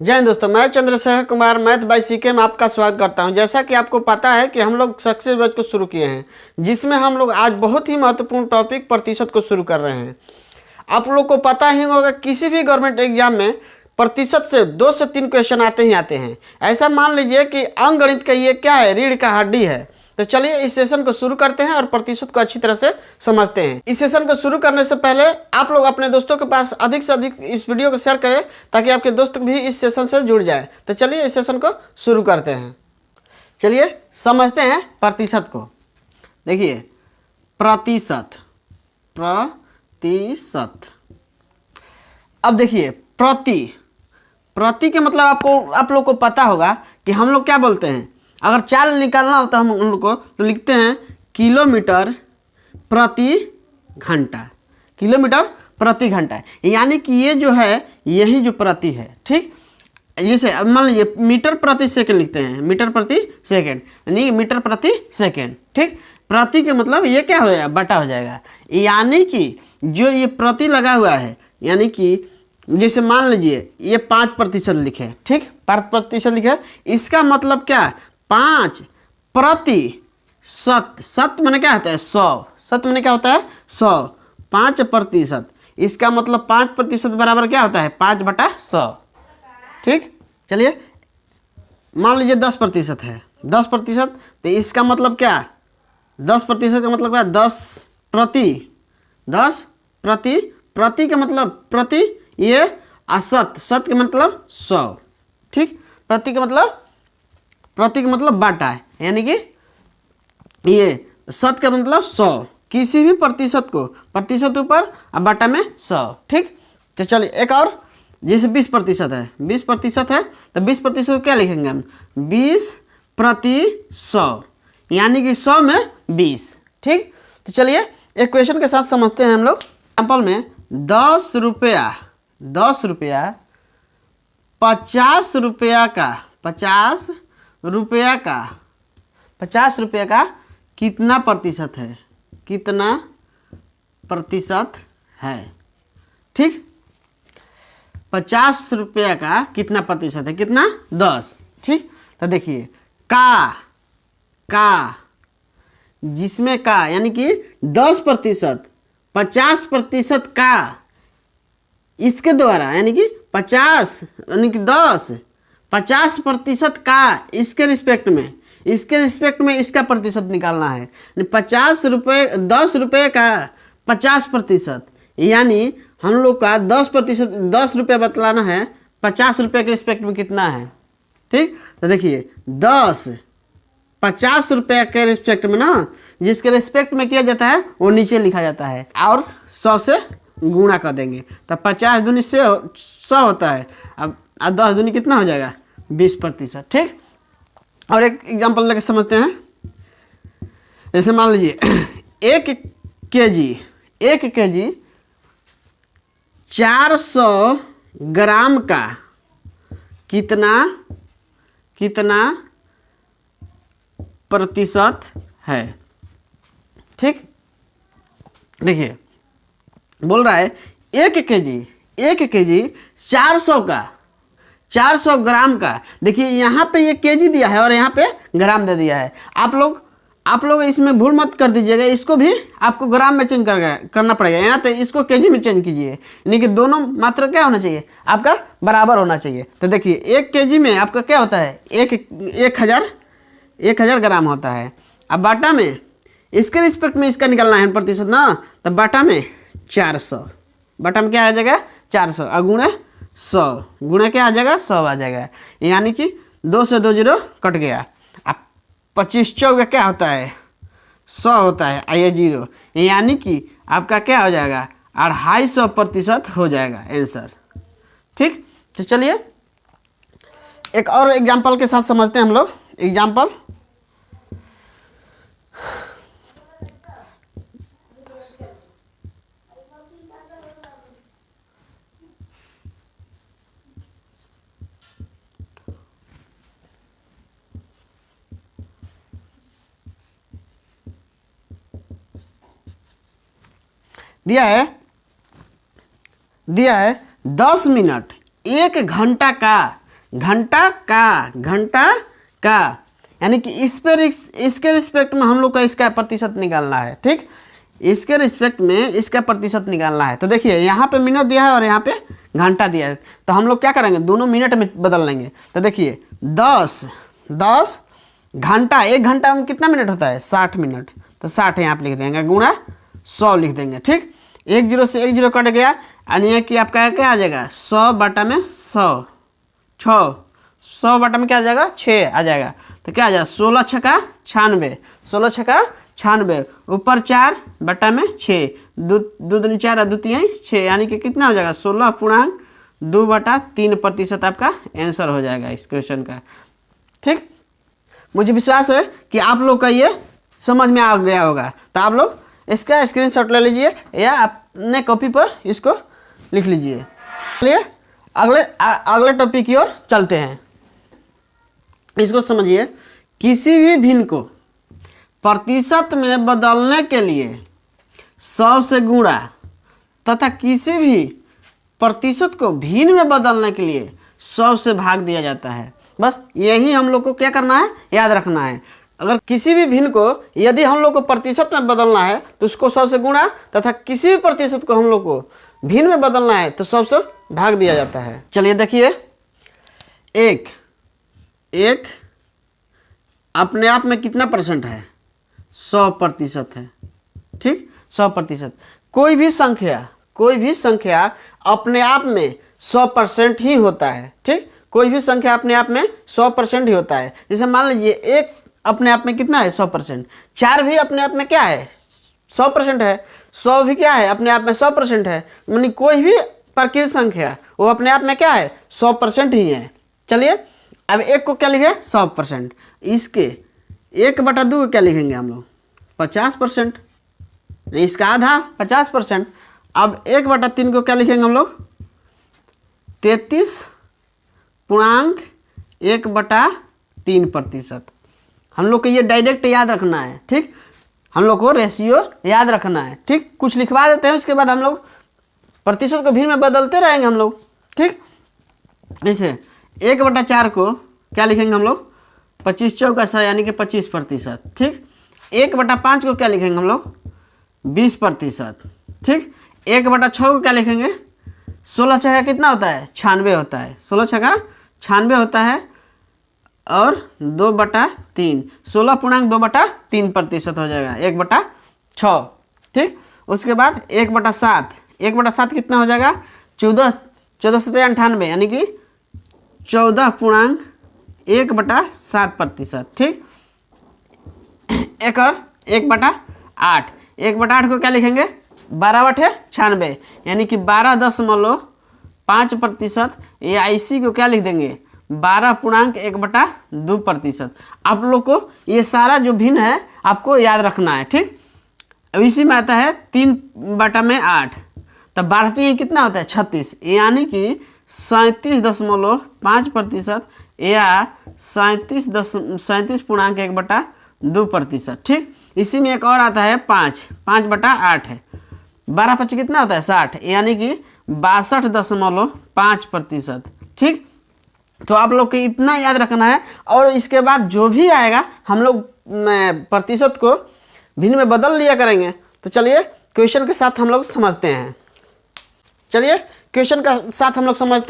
जय हिंद दोस्तों, मैं Chandrashekhar Kumar math by CK में आपका स्वागत करता हूं। जैसा कि आपको पता है कि हम लोग सक्सेस बैच को शुरू किए हैं, जिसमें हम लोग आज बहुत ही महत्वपूर्ण टॉपिक प्रतिशत को शुरू कर रहे हैं। आप लोग को पता ही होगा किसी भी गवर्नमेंट एग्जाम में प्रतिशत से 2 से 3 क्वेश्चन आते ही आते हैं। ऐसा मान लीजिए कि अंकगणित का ये क्या है, रीढ़ का हड्डी है। तो चलिए इस सेशन को शुरू करते हैं और प्रतिशत को अच्छी तरह से समझते हैं। इस सेशन को शुरू करने से पहले आप लोग अपने दोस्तों के पास अधिक से अधिक इस वीडियो को शेयर करें, ताकि आपके दोस्त भी इस सेशन से जुड़ जाए। तो चलिए इस सेशन को शुरू करते हैं। चलिए समझते हैं प्रतिशत को। देखिए प्रतिशत, प्रतिशत। अब देखिए प्रति के मतलब आप लोग को पता होगा कि हम लोग क्या बोलते हैं। अगर चाल निकालना होता है हम उन लोग को, तो लिखते हैं किलोमीटर प्रति घंटा। किलोमीटर प्रति घंटा, यानी कि ये जो है यही जो प्रति है, ठीक। जैसे अब मान लीजिए मीटर प्रति सेकंड लिखते हैं, मीटर प्रति सेकंड यानी मीटर प्रति सेकंड, ठीक। प्रति के मतलब ये क्या हो जाएगा, बटा हो जाएगा। यानी कि जो ये प्रति लगा हुआ है, यानी कि जैसे मान लीजिए ये 5% लिखे, ठीक, 5% लिखे, इसका मतलब क्या, 5 प्रतिशत। शत मैंने क्या होता है, 100। शत मैंने क्या होता है, 100। 5%, इसका मतलब 5% बराबर क्या होता है, 5/100, ठीक। चलिए मान लीजिए 10% है, 10%, तो इसका मतलब क्या, 10% का मतलब क्या, 10 प्रति, प्रति का मतलब प्रति, ये असत, शत के मतलब 100, ठीक। प्रति का मतलब बाटा है, यानी कि ये शत का मतलब 100। किसी भी प्रतिशत को प्रतिशत ऊपर और बाटा में 100, ठीक। तो चलिए एक और, जैसे 20% है, 20% है, तो 20% को क्या लिखेंगे हम, 20/100, यानी कि 100 में 20, ठीक। तो चलिए एक क्वेश्चन के साथ समझते हैं हम लोग। एग्जाम्पल में 10 रुपया 50 रुपया का कितना प्रतिशत है, कितना प्रतिशत है, ठीक। 50 रुपया का कितना प्रतिशत है, कितना, 10, ठीक। तो देखिए का जिसमें का यानी कि 10%, 50% का इसके द्वारा, यानी कि 50 यानी कि 10, 50% का इसके रिस्पेक्ट में, इसका प्रतिशत निकालना है। 10 रुपये का 50%, यानी हम लोग का 10%, 10 रुपये बतलाना है, 50 रुपये के रिस्पेक्ट में कितना है, ठीक। तो देखिए 50 रुपये के रिस्पेक्ट में ना, जिसके रिस्पेक्ट में किया जाता है वो नीचे लिखा जाता है और 100 से गुणा कर देंगे। तो 50 दूनी से 100 होता है, अब 10 दूनी कितना हो जाएगा, 20%, ठीक। और एक एग्जांपल लेकर समझते हैं। जैसे मान लीजिए 1 केजी 400 ग्राम का कितना प्रतिशत है, ठीक। देखिए बोल रहा है 1 केजी 400 ग्राम का। देखिए यहाँ पे ये केजी दिया है और यहाँ पे ग्राम दे दिया है। आप लोग इसमें भूल मत कर दीजिएगा, इसको भी आपको ग्राम में चेंज करना पड़ेगा, यहाँ तो इसको केजी में चेंज कीजिए, यानी कि दोनों मात्रा क्या होना चाहिए, आपका बराबर होना चाहिए। तो देखिए 1 केजी में आपका क्या होता है, 1000 ग्राम होता है। अब बाटा में इसके रिस्पेक्ट में इसका निकालना है प्रतिशत ना, तो बाटा में 400, बाटा में क्या आ जाएगा, 400, और गुणे 100, गुणे क्या आ जाएगा, 100 आ जाएगा, यानी कि 2 से 2 0 कट गया। अब 25 चौका क्या होता है, 100 होता है, आइए 0, यानी कि आपका क्या हो जाएगा, 250% हो जाएगा आंसर, ठीक। तो चलिए एक और एग्जाम्पल के साथ समझते हैं हम लोग। एग्जाम्पल दिया है 10 मिनट 1 घंटा का घंटा का यानी कि इसके रिस्पेक्ट में हम लोग का इसका प्रतिशत निकालना है। ठीक, इसके रिस्पेक्ट में इसका प्रतिशत निकालना है। तो देखिए यहाँ पे मिनट दिया है और यहाँ पे घंटा दिया है, तो हम लोग क्या करेंगे, दोनों मिनट में बदल लेंगे। तो देखिए 10 घंटा, 1 घंटा में कितना मिनट होता है, 60 मिनट। तो 60 यहाँ पे लिख देंगे, गुणा 100 लिख देंगे। ठीक, 1 0 से 1 0 कट गया, यानी कि आपका क्या आ जाएगा, 100 बटा में 100, 100 बटा में क्या आ जाएगा, 6 आ जाएगा। तो क्या आ जाएगा, 16 छक्का 96, 16 छक्का 96, ऊपर 4 बटा में 6, 2 दूनी 4 और 2 3 6, यानी कि कितना हो जाएगा, 16.2/3% आपका आंसर हो जाएगा इस क्वेश्चन का। ठीक, मुझे विश्वास है कि आप लोग का ये समझ में आ गया होगा। तो आप लोग इसका स्क्रीनशॉट ले लीजिए या अपने कॉपी पर इसको लिख लीजिए। चलिए अगले टॉपिक की ओर चलते हैं। इसको समझिए, किसी भी भिन्न को प्रतिशत में बदलने के लिए 100 से गुणा तथा किसी भी प्रतिशत को भिन्न में बदलने के लिए 100 से भाग दिया जाता है। बस यही हम लोग को क्या करना है, याद रखना है। अगर किसी भी भिन्न को यदि हम लोग को प्रतिशत में बदलना है तो उसको 100 से गुणा तथा किसी भी प्रतिशत को हम लोग को भिन्न में बदलना है तो 100 से भाग दिया जाता है। चलिए देखिए, एक अपने आप में कितना परसेंट है, 100% है। ठीक, 100%। कोई भी संख्या अपने आप में 100% ही होता है। ठीक, कोई भी संख्या अपने आप में 100% ही होता है। जैसे मान लीजिए 1 अपने आप में कितना है, 100%। 4 भी अपने आप में क्या है, 100% है। 100 भी क्या है, अपने आप में 100% है। यानी कोई भी प्रकृत संख्या वो अपने आप में क्या है, 100% ही है। चलिए अब 1 को क्या लिखे, 100%। इसके 1/2 को क्या लिखेंगे हम लोग, 50%। इसका आधा 50%। अब 1/3 को क्या लिखेंगे हम लोग, 33.1/3%। हम लोग को ये डायरेक्ट याद रखना है। ठीक, हम लोग को रेशियो याद रखना है। ठीक, कुछ लिखवा देते हैं, उसके बाद हम लोग प्रतिशत को भिन्न में बदलते रहेंगे हम लोग। ठीक, जैसे 1/4 को क्या लिखेंगे हम लोग, 25 चौका 100 यानी कि 25%। ठीक, 1/5 को क्या लिखेंगे हम लोग, 20%। ठीक, 1/6 को क्या लिखेंगे, 16 छक्का कितना होता है, 96 होता है। 16 छक्का 96 होता है और 2/3, 16.2/3% हो जाएगा, 1/6। ठीक, उसके बाद 1/7 कितना हो जाएगा, 14 से 98 यानी कि 14.1/7%। ठीक, एक और 1/8, 1/8 को क्या लिखेंगे, 12/96 यानी कि 12.5%, या इसी को क्या लिख देंगे, 12.1/2%। आप लोग को ये सारा जो भिन्न है आपको याद रखना है। ठीक, अब इसी में आता है 3/8, तब बढ़ती है कितना होता है, 36 यानी कि 37.5% या 37.1/2%। ठीक, इसी में एक और आता है 5/8 है, 12/5 कितना होता है, 60 यानी कि 62.5%। ठीक, तो आप लोग को इतना याद रखना है और इसके बाद जो भी आएगा हम लोग प्रतिशत को भिन्न में बदल लिया करेंगे। तो चलिए क्वेश्चन के साथ हम लोग समझते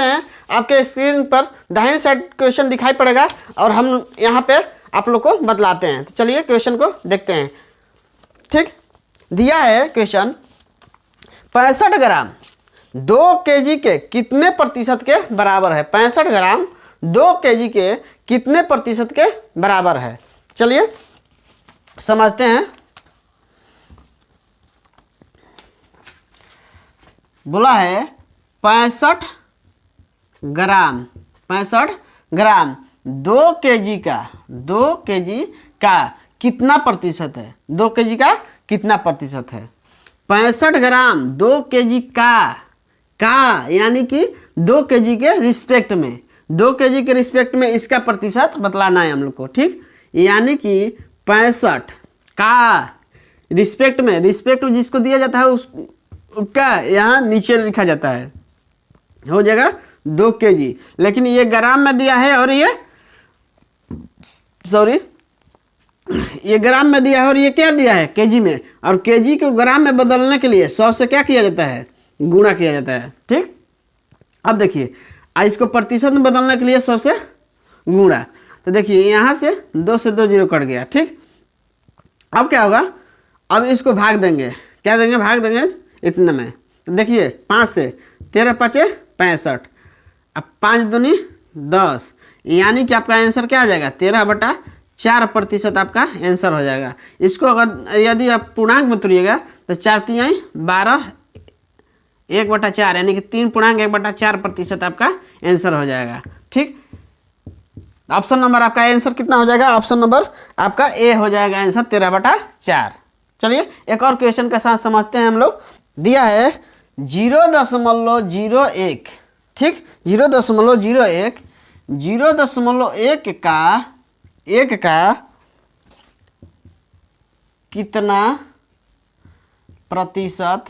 हैं। आपके स्क्रीन पर दाहिने साइड क्वेश्चन दिखाई पड़ेगा और हम यहाँ पे आप लोग को बतलाते हैं। तो चलिए क्वेश्चन को देखते हैं। ठीक, दिया है क्वेश्चन, 65 ग्राम 2 kg के कितने प्रतिशत के बराबर है। 65 ग्राम 2 kg के कितने प्रतिशत के बराबर है। चलिए समझते हैं। बोला है 65 ग्राम 2 kg का कितना प्रतिशत है, 2 kg का कितना प्रतिशत है। 65 ग्राम 2 kg का यानी कि 2 kg के रिस्पेक्ट में, 2 kg के रिस्पेक्ट में इसका प्रतिशत बतलाना है हम लोग को। ठीक, यानी कि 65 का रिस्पेक्ट में, रिस्पेक्ट जिसको दिया जाता है उसका यहाँ नीचे लिखा जाता है, हो जाएगा 2 kg, लेकिन ये ग्राम में दिया है और ये ये ग्राम में दिया है और ये क्या दिया है केजी में, और केजी को ग्राम में बदलने के लिए 100 से क्या किया जाता है, गुणा किया जाता है। ठीक, अब देखिए इसको प्रतिशत में बदलने के लिए 100 से गुणा, तो देखिए यहाँ से 2 से 2 जीरो कट गया। ठीक, अब क्या होगा, अब इसको भाग देंगे, क्या देंगे, भाग देंगे इतने में, तो देखिए 5 से 13 5 65, अब 5 दूनी 10, यानी कि आपका आंसर क्या आ जाएगा, 13/4% आपका आंसर हो जाएगा। इसको अगर यदि आप पूर्णांक में तोड़िएगा तो 4 तिहाई 12 1/4, यानी कि 3.1/4% आपका आंसर हो जाएगा। ठीक, ऑप्शन नंबर आपका आंसर कितना हो जाएगा, ऑप्शन नंबर आपका ए हो जाएगा आंसर 13/4। चलिए एक और क्वेश्चन के साथ समझते हैं हम लोग। दिया है 0.01, ठीक, 0.01, 0.1 का कितना प्रतिशत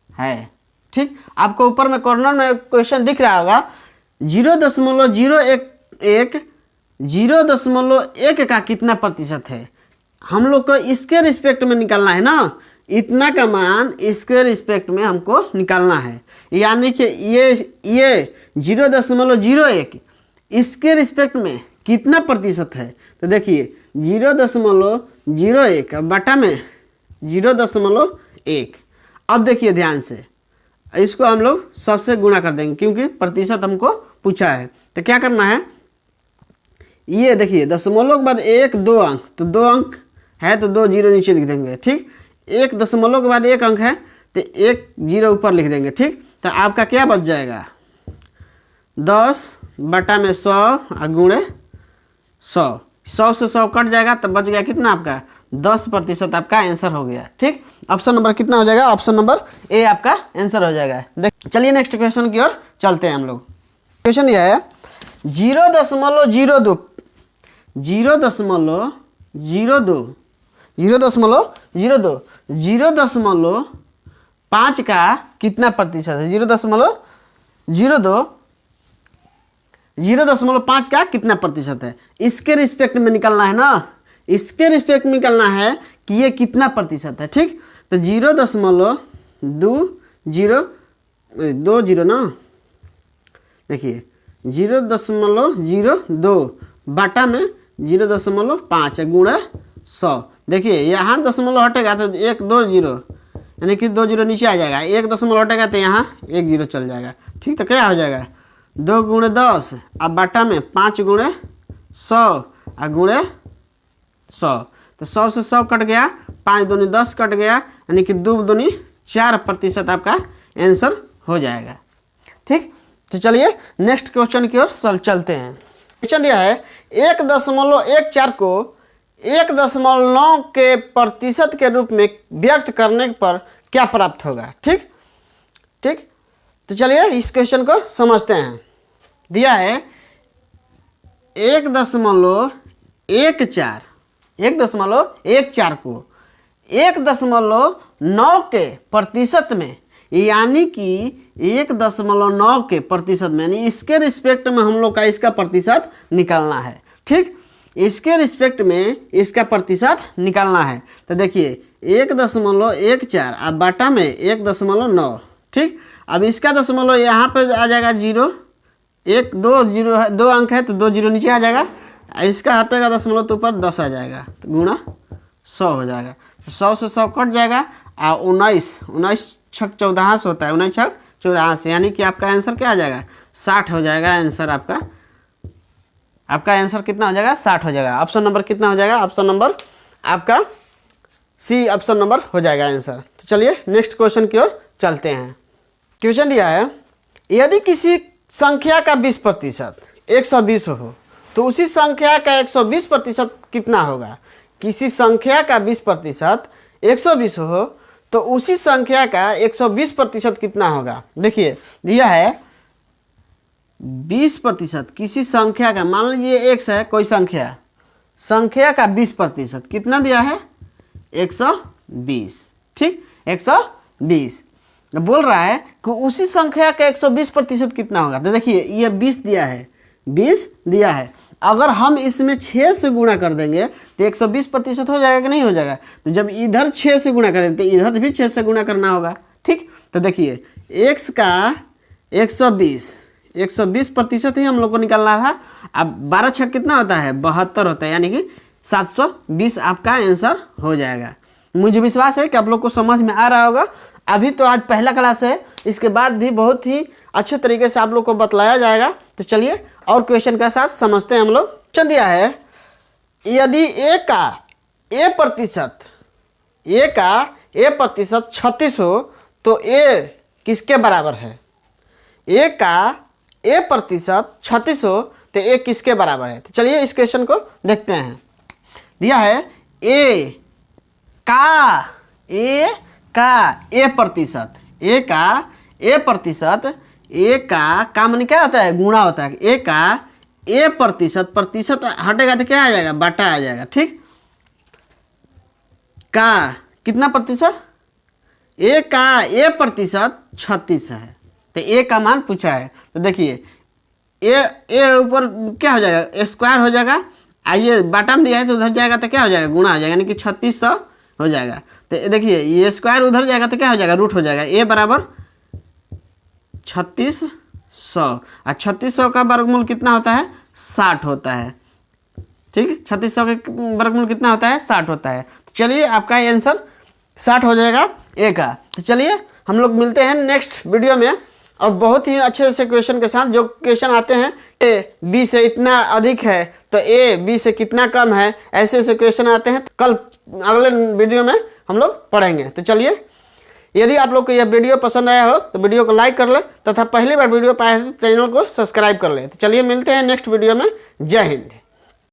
है। ठीक, आपको ऊपर में कॉर्नर में क्वेश्चन दिख रहा होगा 0.01 का कितना प्रतिशत है। हम लोग को इसके रिस्पेक्ट में निकालना है ना, इतना का मान इसके रिस्पेक्ट में हमको निकालना है, यानी कि ये 0.01 इसके रिस्पेक्ट में कितना प्रतिशत है। तो देखिए 0.01 बटा में 0.1, अब देखिए ध्यान से इसको हम लोग सबसे गुणा कर देंगे क्योंकि प्रतिशत हमको पूछा है। तो क्या करना है, ये देखिए दशमलव के बाद 1 2 अंक, तो 2 अंक है तो 2 जीरो नीचे लिख देंगे। ठीक, 1 दशमलव के बाद 1 अंक है तो 1 जीरो ऊपर लिख देंगे। ठीक, तो आपका क्या बच जाएगा, 10 बटा में 100 गुणे 100, 100 से 100 कट जाएगा तो बच गया कितना आपका 10% आपका आंसर हो गया। ठीक, ऑप्शन नंबर कितना हो जाएगा, ऑप्शन नंबर ए आपका आंसर हो जाएगा। चलिए नेक्स्ट क्वेश्चन की ओर चलते हैं हम लोग। क्वेश्चन दिया है 0.02 0.5 का कितना प्रतिशत है। 0.5 का कितना प्रतिशत है, इसके रिस्पेक्ट में निकलना है ना, इसके रिस्पेक्ट में निकलना है कि ये कितना प्रतिशत है। ठीक, तो 0.2 ना, देखिए 0.02 बटा में 0.5 गुणा 100, देखिए यहाँ दशमलव हटेगा तो 1 2 जीरो, यानी कि 2 जीरो नीचे आ जाएगा, 1 दशमलव हटेगा तो यहाँ 1 जीरो चल जाएगा। ठीक, तो क्या हो जाएगा 2 गुणे 10 अब बटा में 5 गुणे 100 गुणे 100, तो 100 से 100 कट गया, 5 दूनी 10 कट गया, यानी कि 2 दूनी 4% आपका आंसर हो जाएगा। ठीक, तो चलिए नेक्स्ट क्वेश्चन की ओर चलते हैं। क्वेश्चन दिया है 1.14 को 1.9 के प्रतिशत के रूप में व्यक्त करने पर क्या प्राप्त होगा। ठीक, तो चलिए इस क्वेश्चन को समझते हैं। दिया है 1.14 को 1.9 के प्रतिशत में, यानी कि 1.9 के प्रतिशत में, यानी इसके रिस्पेक्ट में हम लोग का इसका प्रतिशत निकालना है। ठीक, इसके रिस्पेक्ट में इसका प्रतिशत निकालना है। तो देखिए 1.14 अब बाटा में 1.9। ठीक, अब इसका दशमलव यहाँ पे आ जाएगा 0, 1 2 जीरो है, 2 अंक है तो 2 जीरो नीचे आ जाएगा, इसका हटेगा दशमलव तो ऊपर 10 आ जाएगा, तो गुणा 100 हो जाएगा, तो 100 से 100 कट जाएगा, और 19 छक 14 होता है, 19 छक 14, यानी कि आपका आंसर क्या आ जाएगा 60 हो जाएगा आंसर आपका आंसर कितना हो जाएगा 60 हो जाएगा। ऑप्शन नंबर कितना हो जाएगा, ऑप्शन नंबर आपका सी ऑप्शन नंबर हो जाएगा आंसर। तो चलिए नेक्स्ट क्वेश्चन की ओर चलते हैं। क्वेश्चन दिया है यदि किसी संख्या का 20% 120 हो तो उसी संख्या का 120% कितना होगा। किसी संख्या का 20% 120 हो तो उसी संख्या का 120% कितना होगा। देखिए दिया है 20% किसी संख्या का, मान लीजिए x है कोई संख्या का 20% कितना दिया है 120। ठीक, 120। बोल रहा है कि उसी संख्या का 120% कितना होगा। तो देखिए ये 20 दिया है, 20 दिया है, अगर हम इसमें 6 से गुणा कर देंगे तो 120% हो जाएगा कि नहीं हो जाएगा। तो जब इधर 6 से गुणा करें तो इधर भी 6 से गुणा करना होगा, ठीक। तो देखिए x का 120% ही हम लोग को निकालना था। अब 12 छक कितना होता है, 72 होता है, यानी कि 720 आपका आंसर हो जाएगा। मुझे विश्वास है कि आप लोग को समझ में आ रहा होगा। अभी तो आज पहला क्लास है, इसके बाद भी बहुत ही अच्छे तरीके से आप लोग को बतलाया जाएगा। तो चलिए और क्वेश्चन के साथ समझते हैं हम लोग। क्वेश्चन दिया है, यदि a का a प्रतिशत 36 हो तो a किसके बराबर है। a का a प्रतिशत 36 हो तो a किसके बराबर है। तो चलिए इस क्वेश्चन को देखते हैं। दिया है a का a प्रतिशत, a का माने क्या होता है, गुणा होता है। a का a प्रतिशत हटेगा तो क्या आ जाएगा, बटा आ जाएगा, ठीक। का कितना प्रतिशत, a का a प्रतिशत 36 है, तो a का मान पूछा है। तो देखिए a ऊपर क्या हो जाएगा, स्क्वायर हो जाएगा, आइए बाटा में दिया है तो उधर जाएगा तो क्या हो जाएगा, गुणा हो जाएगा, यानी कि 3600 हो जाएगा। तो देखिए ये स्क्वायर उधर जाएगा तो क्या हो जाएगा, रूट हो जाएगा। a बराबर 3600 और 3600 का वर्गमूल कितना होता है, 60 होता है, ठीक। 3600 का वर्गमूल कितना होता है, 60 होता है। तो चलिए आपका आंसर 60 हो जाएगा a का। तो चलिए हम लोग मिलते हैं नेक्स्ट वीडियो में और बहुत ही अच्छे से क्वेश्चन के साथ। जो क्वेश्चन आते हैं a b से इतना अधिक है तो a b से कितना कम है, ऐसे ऐसे क्वेश्चन आते हैं। तो कल अगले वीडियो में हम लोग पढ़ेंगे। तो चलिए यदि आप लोग को यह वीडियो पसंद आया हो तो वीडियो को लाइक कर ले तथा पहली बार वीडियो पाए तो चैनल को सब्सक्राइब कर ले। तो चलिए मिलते हैं नेक्स्ट वीडियो में। जय हिंद।